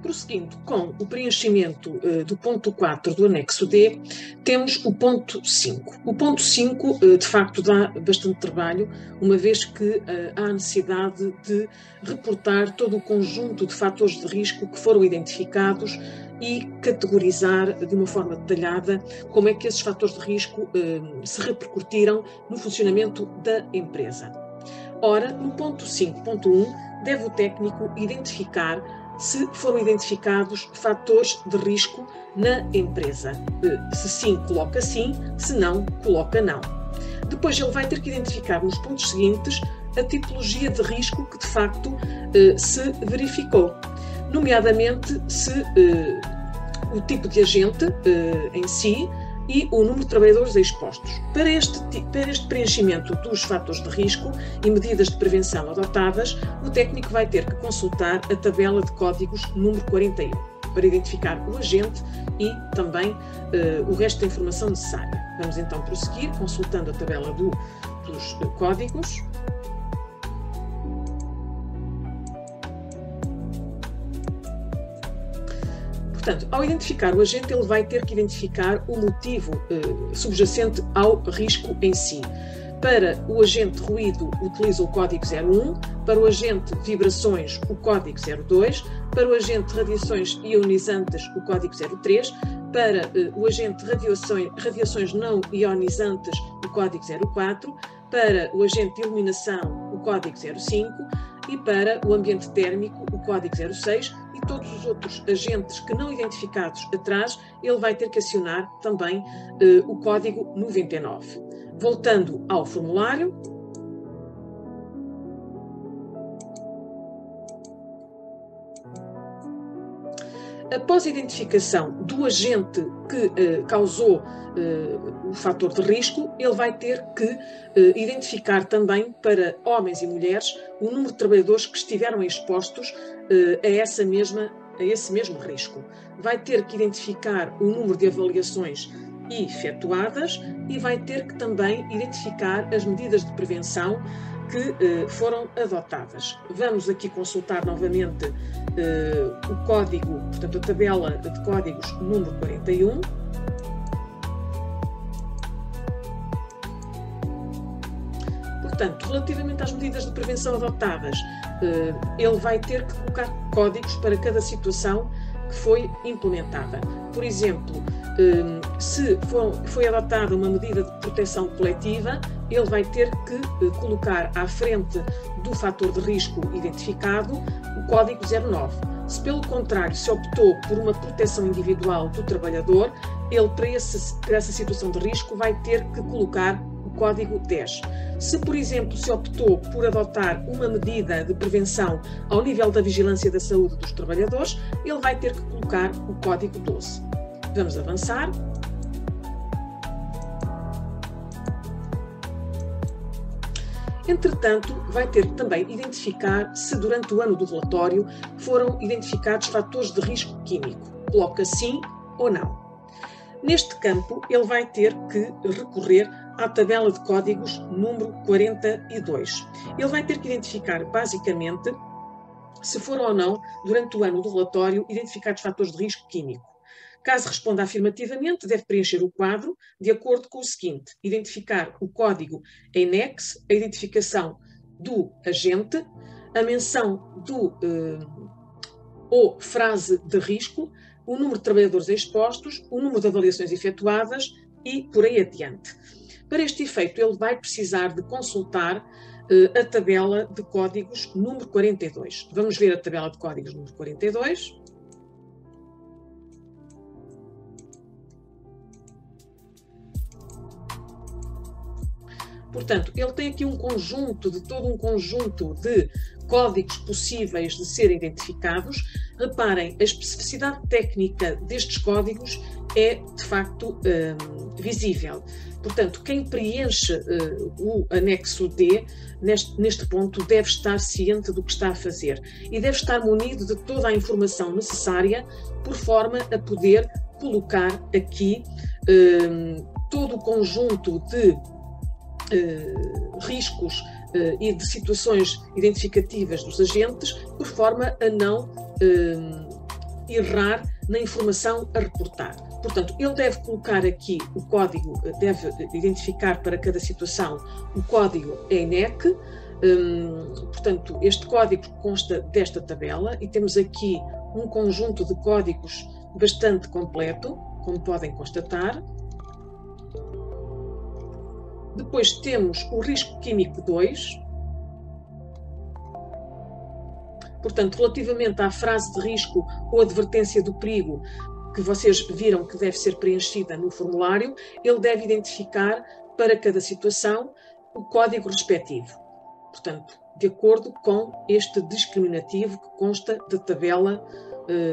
Prosseguindo com o preenchimento do ponto 4 do anexo D, temos o ponto 5. O ponto 5, de facto, dá bastante trabalho, uma vez que há necessidade de reportar todo o conjunto de fatores de risco que foram identificados e categorizar de uma forma detalhada como é que esses fatores de risco se repercutiram no funcionamento da empresa. Ora, no ponto 5.1, deve o técnico identificar se foram identificados fatores de risco na empresa. Se sim, coloca sim, se não, coloca não. Depois ele vai ter que identificar nos pontos seguintes a tipologia de risco que de facto se verificou, nomeadamente se o tipo de agente em si e o número de trabalhadores expostos. Para este preenchimento dos fatores de risco e medidas de prevenção adotadas, o técnico vai ter que consultar a tabela de códigos número 41 para identificar o agente e também o resto da informação necessária. Vamos então prosseguir consultando a tabela dos códigos. Portanto, ao identificar o agente, ele vai ter que identificar o motivo subjacente ao risco em si. Para o agente ruído, utiliza o código 01, para o agente vibrações, o código 02, para o agente radiações ionizantes, o código 03, para o agente radiações não ionizantes, o código 04, para o agente iluminação, o código 05 e para o ambiente térmico, o código 06, e todos os outros agentes que não identificados atrás, ele vai ter que acionar também o código 99. Voltando ao formulário, após a identificação do agente que causou o fator de risco, ele vai ter que identificar também para homens e mulheres o número de trabalhadores que estiveram expostos a esse mesmo risco. Vai ter que identificar o número de avaliações efetuadas e vai ter que também identificar as medidas de prevenção que foram adotadas. Vamos aqui consultar novamente o código, portanto a tabela de códigos número 41. Portanto, relativamente às medidas de prevenção adotadas, ele vai ter que colocar códigos para cada situação que foi implementada. Por exemplo, se foi adotada uma medida de proteção coletiva, ele vai ter que colocar à frente do fator de risco identificado o código 09. Se pelo contrário se optou por uma proteção individual do trabalhador, ele para essa situação de risco vai ter que colocar o código 10. Se, por exemplo, se optou por adotar uma medida de prevenção ao nível da vigilância da saúde dos trabalhadores, ele vai ter que colocar o código 12. Vamos avançar. Entretanto, vai ter que também identificar se durante o ano do relatório foram identificados fatores de risco químico. Coloca sim ou não. Neste campo, ele vai ter que recorrer à tabela de códigos número 42. Ele vai ter que identificar, basicamente, se foram ou não, durante o ano do relatório, identificados fatores de risco químico. Caso responda afirmativamente, deve preencher o quadro de acordo com o seguinte: identificar o código em NEX, a identificação do agente, a menção do ou frase de risco, o número de trabalhadores expostos, o número de avaliações efetuadas e por aí adiante. Para este efeito, ele vai precisar de consultar a tabela de códigos número 42. Vamos ver a tabela de códigos número 42. Portanto, ele tem aqui todo um conjunto de códigos possíveis de serem identificados. Reparem, a especificidade técnica destes códigos é, de facto, visível. Portanto, quem preenche o anexo D, neste ponto, deve estar ciente do que está a fazer e deve estar munido de toda a informação necessária por forma a poder colocar aqui todo o conjunto de riscos e de situações identificativas dos agentes, por forma a não errar na informação a reportar. Portanto, ele deve colocar aqui o código, deve identificar para cada situação o código ENEC. Portanto, este código consta desta tabela e temos aqui um conjunto de códigos bastante completo, como podem constatar. Depois temos o risco químico 2. Portanto, relativamente à frase de risco ou advertência do perigo que vocês viram que deve ser preenchida no formulário, ele deve identificar para cada situação o código respectivo. Portanto, de acordo com este discriminativo que consta da tabela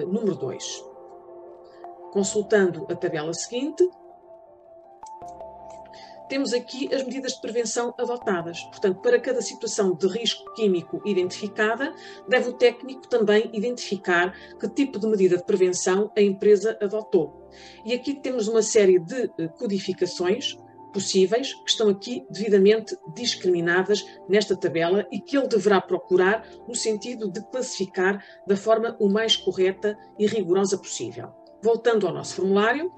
número 2. Consultando a tabela seguinte, temos aqui as medidas de prevenção adotadas. Portanto, para cada situação de risco químico identificada, deve o técnico também identificar que tipo de medida de prevenção a empresa adotou. E aqui temos uma série de codificações possíveis que estão aqui devidamente discriminadas nesta tabela e que ele deverá procurar no sentido de classificar da forma o mais correta e rigorosa possível. Voltando ao nosso formulário,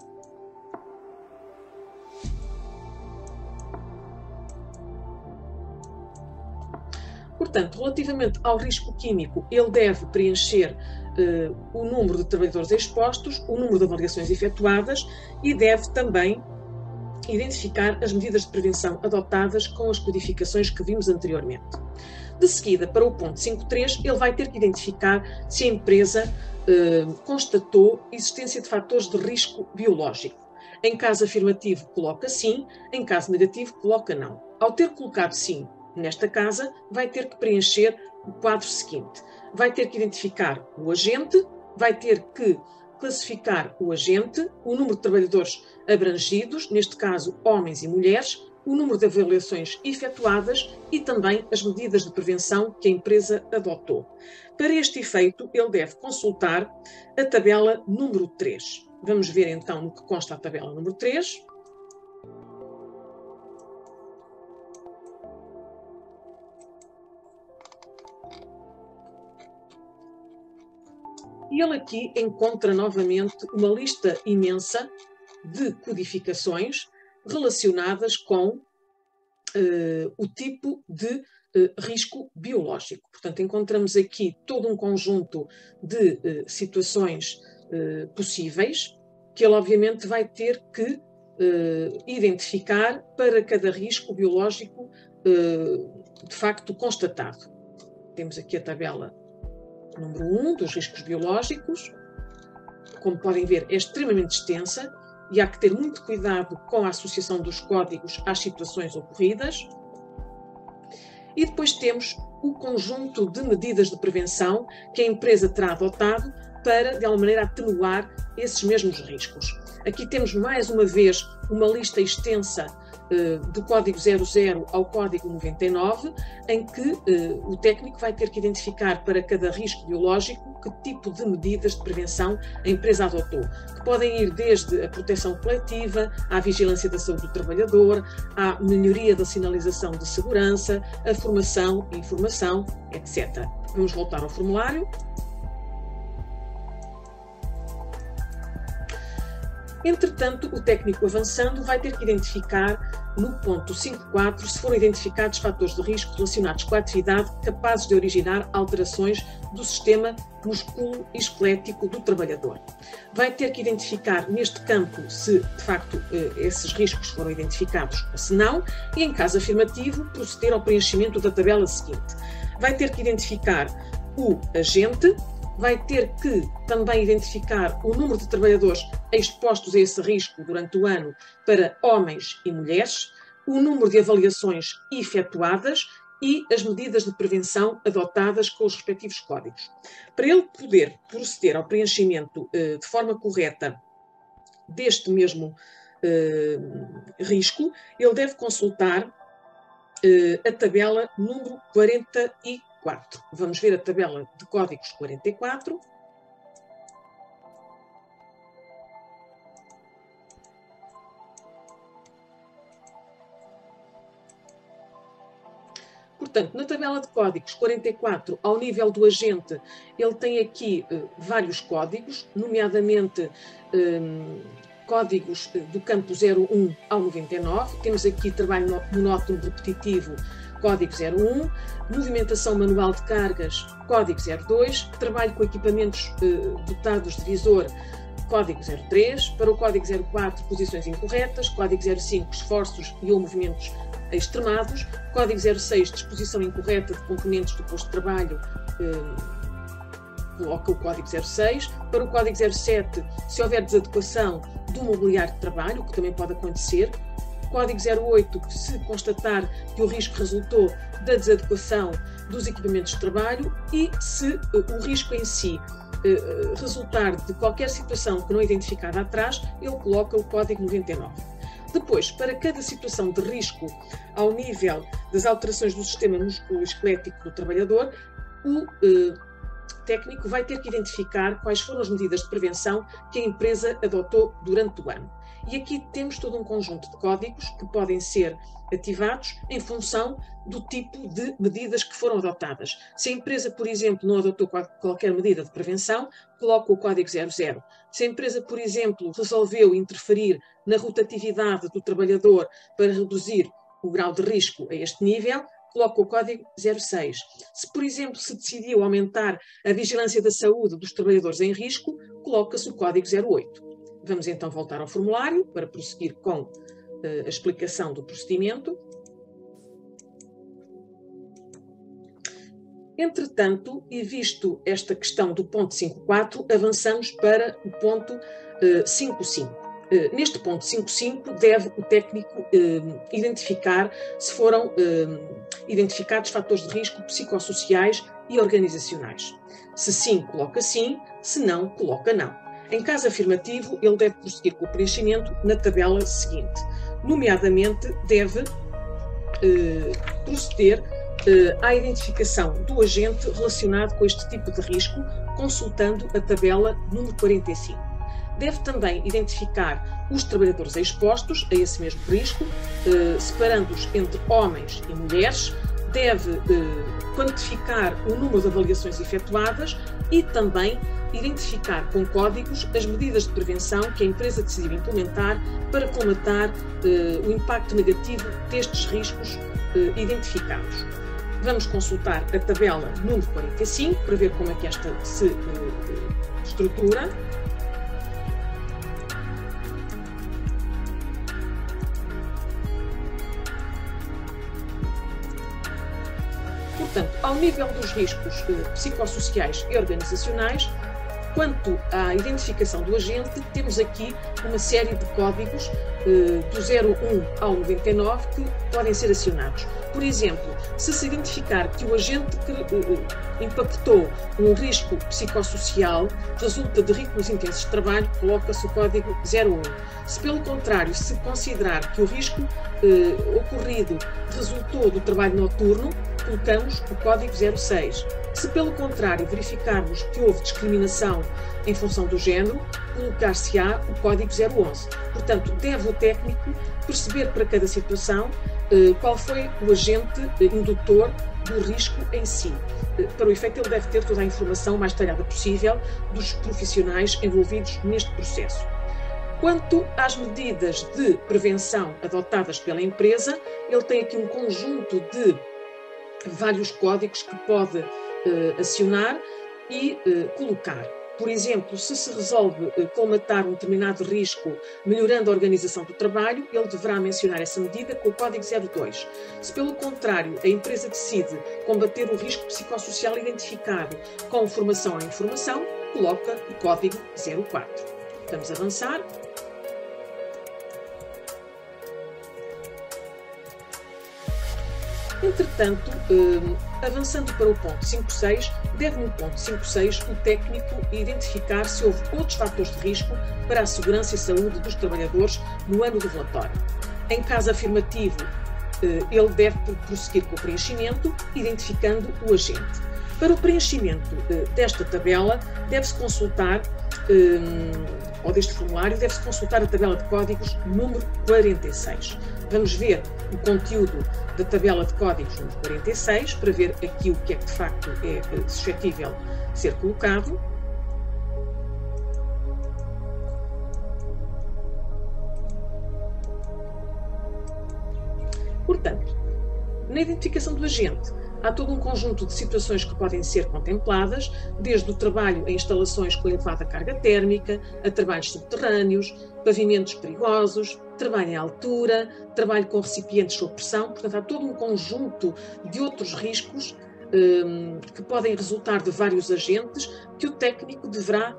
portanto, relativamente ao risco químico, ele deve preencher o número de trabalhadores expostos, o número de avaliações efetuadas e deve também identificar as medidas de prevenção adotadas com as codificações que vimos anteriormente. De seguida, para o ponto 5.3, ele vai ter que identificar se a empresa constatou existência de fatores de risco biológico. Em caso afirmativo, coloca sim, em caso negativo, coloca não. Ao ter colocado sim nesta casa, vai ter que preencher o quadro seguinte. Vai ter que identificar o agente, vai ter que classificar o agente, o número de trabalhadores abrangidos, neste caso homens e mulheres, o número de avaliações efetuadas e também as medidas de prevenção que a empresa adotou. Para este efeito, ele deve consultar a tabela número 3. Vamos ver então no que consta a tabela número 3. E ele aqui encontra novamente uma lista imensa de codificações relacionadas com o tipo de risco biológico. Portanto, encontramos aqui todo um conjunto de situações possíveis que ele obviamente vai ter que identificar para cada risco biológico de facto constatado. Temos aqui a tabela número 1 dos riscos biológicos. Como podem ver, é extremamente extensa e há que ter muito cuidado com a associação dos códigos às situações ocorridas. E depois temos o conjunto de medidas de prevenção que a empresa terá adotado para, de alguma maneira, atenuar esses mesmos riscos. Aqui temos, mais uma vez, uma lista extensa do código 00 ao código 99, em que o técnico vai ter que identificar para cada risco biológico que tipo de medidas de prevenção a empresa adotou, que podem ir desde a proteção coletiva, à vigilância da saúde do trabalhador, à melhoria da sinalização de segurança, a formação e informação, etc. Vamos voltar ao formulário. Entretanto, o técnico avançando vai ter que identificar no ponto 5.4 se foram identificados fatores de risco relacionados com a atividade capazes de originar alterações do sistema musculoesquelético do trabalhador. Vai ter que identificar neste campo se, de facto, esses riscos foram identificados ou se não, e em caso afirmativo, proceder ao preenchimento da tabela seguinte. Vai ter que identificar o agente, vai ter que também identificar o número de trabalhadores expostos a esse risco durante o ano para homens e mulheres, o número de avaliações efetuadas e as medidas de prevenção adotadas com os respectivos códigos. Para ele poder proceder ao preenchimento de forma correta deste mesmo risco, ele deve consultar a tabela número 44. Vamos ver a tabela de códigos 44. Portanto, na tabela de códigos 44, ao nível do agente, ele tem aqui vários códigos, nomeadamente códigos do campo 01 ao 99. Temos aqui trabalho monótono repetitivo, código 01, movimentação manual de cargas, código 02, trabalho com equipamentos dotados de visor, código 03, para o código 04, posições incorretas, código 05, esforços e ou movimentos extremados, código 06, disposição incorreta de componentes do posto de trabalho, coloca o código 06, para o código 07, se houver desadequação do mobiliário de trabalho, o que também pode acontecer, código 08, se constatar que o risco resultou da desadequação dos equipamentos de trabalho e se o risco em si resultar de qualquer situação que não é identificada atrás, ele coloca o código 99. Depois, para cada situação de risco ao nível das alterações do sistema musculoesquelético do trabalhador, o técnico vai ter que identificar quais foram as medidas de prevenção que a empresa adotou durante o ano. E aqui temos todo um conjunto de códigos que podem ser ativados em função do tipo de medidas que foram adotadas. Se a empresa, por exemplo, não adotou qualquer medida de prevenção, coloca o código 00. Se a empresa, por exemplo, resolveu interferir na rotatividade do trabalhador para reduzir o grau de risco a este nível, coloca o código 06. Se, por exemplo, se decidiu aumentar a vigilância da saúde dos trabalhadores em risco, coloca-se o código 08. Vamos então voltar ao formulário para prosseguir com a explicação do procedimento. Entretanto, e visto esta questão do ponto 5.4, avançamos para o ponto 5.5. Neste ponto 5.5 deve o técnico identificar se foram identificados fatores de risco psicossociais e organizacionais. Se sim, coloca sim, se não, coloca não. Em caso afirmativo, ele deve prosseguir com o preenchimento na tabela seguinte. Nomeadamente, deve proceder à identificação do agente relacionado com este tipo de risco, consultando a tabela número 45. Deve também identificar os trabalhadores expostos a esse mesmo risco, separando-os entre homens e mulheres, deve quantificar o número de avaliações efetuadas e também identificar com códigos as medidas de prevenção que a empresa decidiu implementar para comatar o impacto negativo destes riscos identificados. Vamos consultar a tabela número 45 para ver como é que esta se estrutura. Portanto, ao nível dos riscos psicossociais e organizacionais, quanto à identificação do agente, temos aqui uma série de códigos do 01 ao 99 que podem ser acionados. Por exemplo, se identificar que o agente que impactou um risco psicossocial resulta de ritmos intensos de trabalho, coloca-se o código 01. Se, pelo contrário, se considerar que o risco ocorrido resultou do trabalho noturno, colocamos o código 06. Se, pelo contrário, verificarmos que houve discriminação em função do género, colocar-se-á o código 011. Portanto, deve o técnico perceber para cada situação qual foi o agente indutor do risco em si. Para o efeito, ele deve ter toda a informação mais detalhada possível dos profissionais envolvidos neste processo. Quanto às medidas de prevenção adotadas pela empresa, ele tem aqui um conjunto de vários códigos que pode acionar e colocar. Por exemplo, se se resolve colmatar um determinado risco melhorando a organização do trabalho, ele deverá mencionar essa medida com o código 02. Se, pelo contrário, a empresa decide combater o risco psicossocial identificado com formação à informação, coloca o código 04. Vamos avançar. Entretanto, avançando para o ponto 5.6, deve no ponto 5.6 o técnico identificar se houve outros fatores de risco para a segurança e saúde dos trabalhadores no ano do relatório. Em caso afirmativo, ele deve prosseguir com o preenchimento, identificando o agente. Para o preenchimento desta tabela, deve-se consultar ou deste formulário, deve-se consultar a tabela de códigos número 46. Vamos ver o conteúdo da tabela de códigos número 46 para ver aqui o que é que de facto é suscetível de ser colocado. Portanto, na identificação do agente, há todo um conjunto de situações que podem ser contempladas, desde o trabalho em instalações com elevada carga térmica, a trabalhos subterrâneos, pavimentos perigosos, trabalho em altura, trabalho com recipientes sob pressão. Portanto, há todo um conjunto de outros riscos que podem resultar de vários agentes que o técnico deverá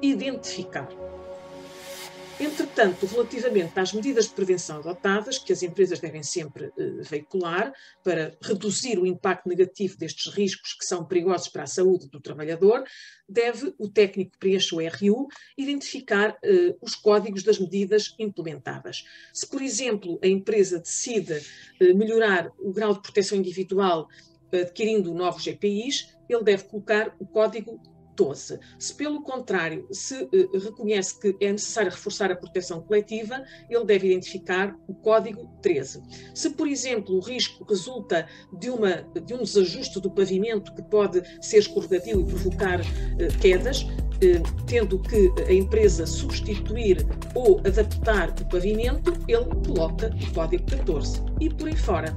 identificar. Entretanto, relativamente às medidas de prevenção adotadas, que as empresas devem sempre veicular para reduzir o impacto negativo destes riscos que são perigosos para a saúde do trabalhador, deve o técnico que preenche o RU identificar os códigos das medidas implementadas. Se, por exemplo, a empresa decide melhorar o grau de proteção individual adquirindo novos EPIs, ele deve colocar o código 12. Se, pelo contrário, se reconhece que é necessário reforçar a proteção coletiva, ele deve identificar o código 13. Se, por exemplo, o risco resulta de um desajuste do pavimento que pode ser escorregadio e provocar quedas, tendo que a empresa substituir ou adaptar o pavimento, ele coloca o código 14. E por aí fora.